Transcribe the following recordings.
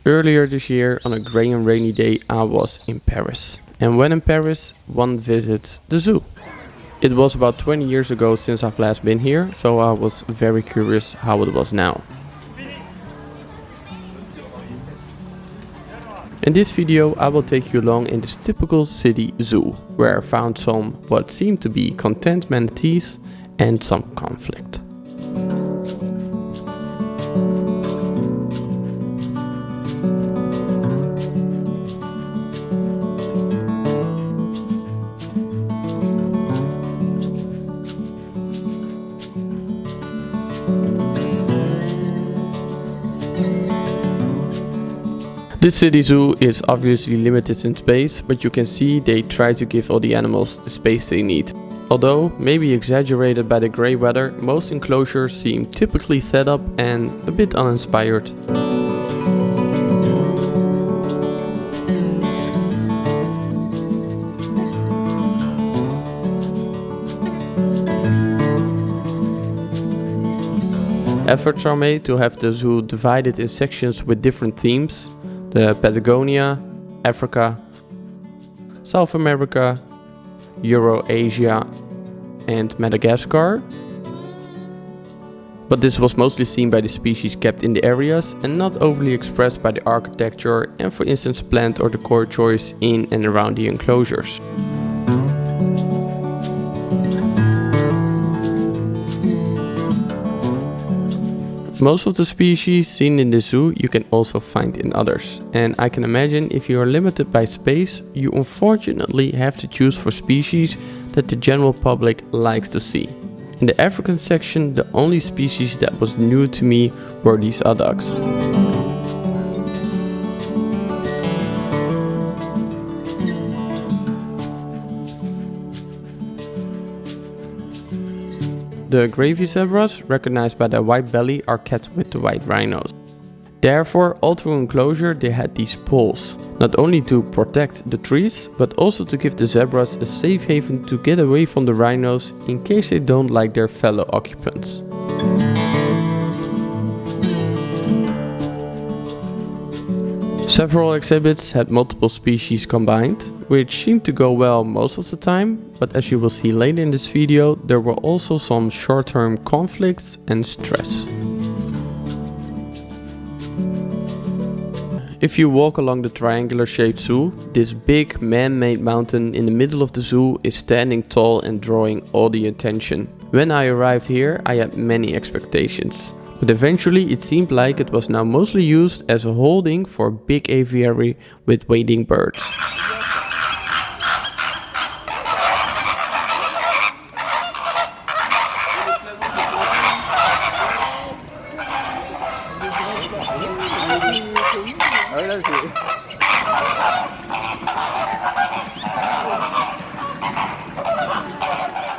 Earlier this year, on a grey and rainy day, I was in Paris. And when in Paris, one visits the zoo. It was about 20 years ago since I've last been here, so I was very curious how it was now. In this video, I will take you along in this typical city zoo, where I found some what seemed to be content manatees and some conflict. This city zoo is obviously limited in space, but you can see they try to give all the animals the space they need. Although, maybe exaggerated by the grey weather, most enclosures seem typically set up and a bit uninspired. Efforts are made to have the zoo divided in sections with different themes. The Patagonia, Africa, South America, Eurasia and Madagascar. But this was mostly seen by the species kept in the areas and not overly expressed by the architecture and for instance plant or decor choice in and around the enclosures. Most of the species seen in the zoo you can also find in others, and I can imagine if you are limited by space, you unfortunately have to choose for species that the general public likes to see. In the African section, the only species that was new to me were these audox. The gravy zebras, recognized by their white belly, are kept with the white rhinos. Therefore, all through enclosure they had these poles, not only to protect the trees, but also to give the zebras a safe haven to get away from the rhinos in case they don't like their fellow occupants. Several exhibits had multiple species combined, which seemed to go well most of the time, but as you will see later in this video, there were also some short-term conflicts and stress. If you walk along the triangular shaped zoo, this big man-made mountain in the middle of the zoo is standing tall and drawing all the attention. When I arrived here, I had many expectations. But eventually it seemed like it was now mostly used as a holding for a big aviary with wading birds.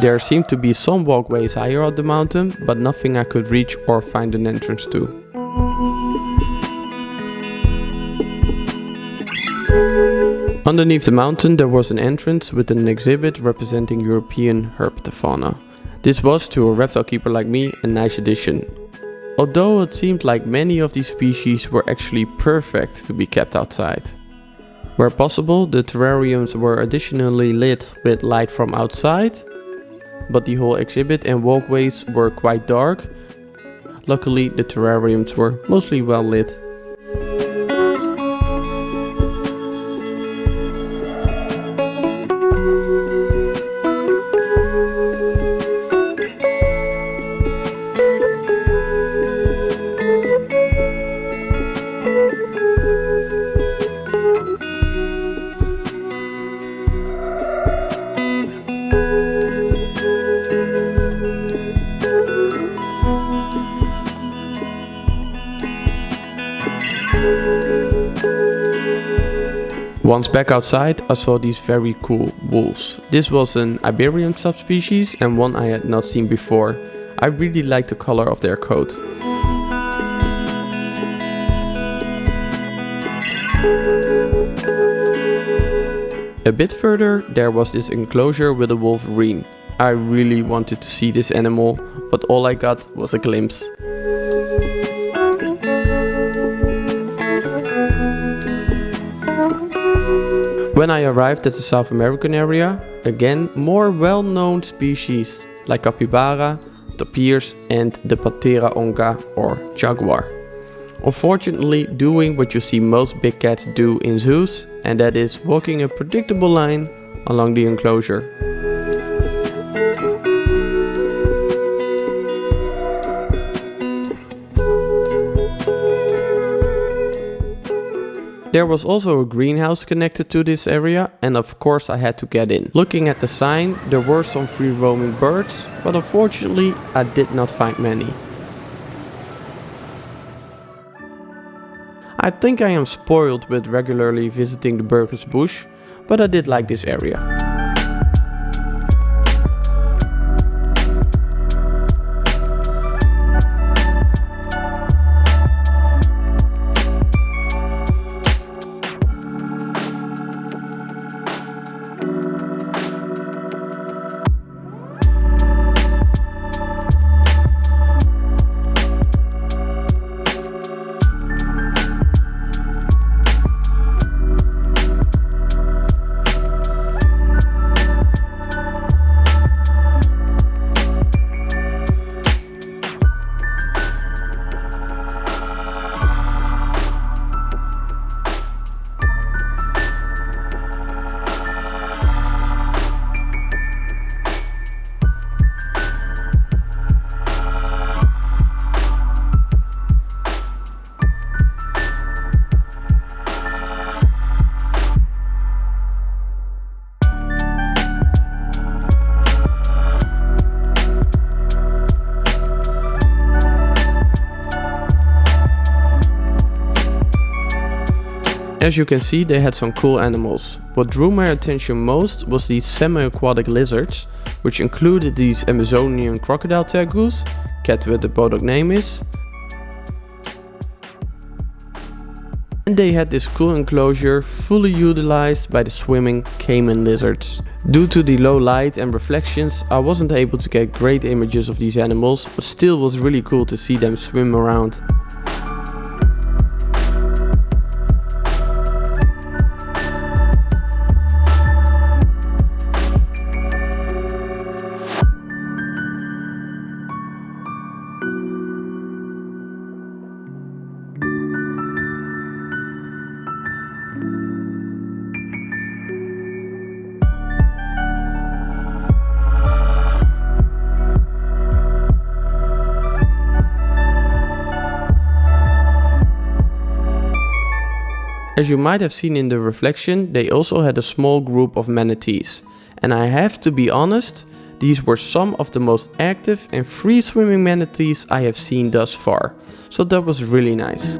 There seemed to be some walkways higher up the mountain, but nothing I could reach or find an entrance to. Underneath the mountain there was an entrance with an exhibit representing European herpetofauna. This was, to a reptile keeper like me, a nice addition. Although it seemed like many of these species were actually perfect to be kept outside. Where possible, the terrariums were additionally lit with light from outside, but the whole exhibit and walkways were quite dark. Luckily, the terrariums were mostly well lit. Once back outside, I saw these very cool wolves. This was an Iberian subspecies and one I had not seen before. I really liked the color of their coat. A bit further, there was this enclosure with a wolverine. I really wanted to see this animal, but all I got was a glimpse. When I arrived at the South American area, again more well-known species like capybara, tapirs and the Pantera onca or jaguar. Unfortunately doing what you see most big cats do in zoos, and that is walking a predictable line along the enclosure. There was also a greenhouse connected to this area, and of course I had to get in. Looking at the sign, there were some free roaming birds, but unfortunately I did not find many. I think I am spoiled with regularly visiting the Burgers Bush, but I did like this area. As you can see, they had some cool animals. What drew my attention most was these semi-aquatic lizards, which included these Amazonian crocodile tegus, cat with the Bodok name is. And they had this cool enclosure fully utilized by the swimming caiman lizards. Due to the low light and reflections, I wasn't able to get great images of these animals, but still was really cool to see them swim around. As you might have seen in the reflection, they also had a small group of manatees. And I have to be honest, these were some of the most active and free swimming manatees I have seen thus far. So that was really nice.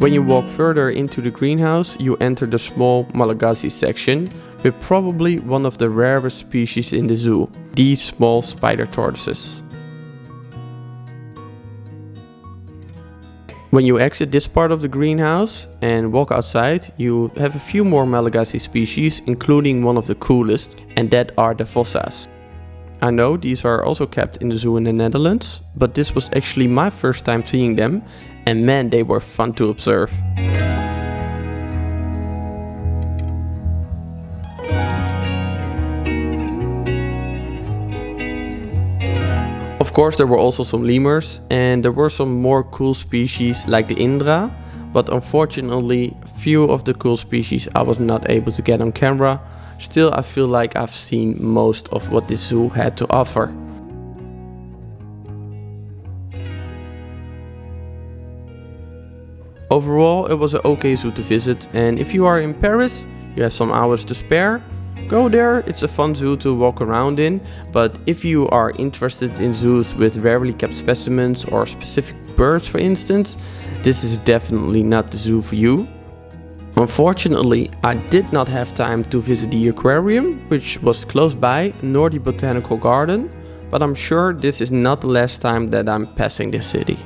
When you walk further into the greenhouse, you enter the small Malagacy section with probably one of the rarest species in the zoo, these small spider tortoises. When you exit this part of the greenhouse and walk outside, you have a few more Malagacy species, including one of the coolest, and that are the fossas. I know these are also kept in the zoo in the Netherlands, but this was actually my first time seeing them, and man, they were fun to observe. Of course, there were also some lemurs, and there were some more cool species like the Indra, but unfortunately few of the cool species I was not able to get on camera. Still, I feel like I've seen most of what this zoo had to offer. Overall, it was an okay zoo to visit, and if you are in Paris, you have some hours to spare, go there. It's a fun zoo to walk around in, but if you are interested in zoos with rarely kept specimens or specific birds for instance, this is definitely not the zoo for you. Unfortunately, I did not have time to visit the aquarium, which was close by, nor the botanical garden, but I'm sure this is not the last time that I'm passing this city.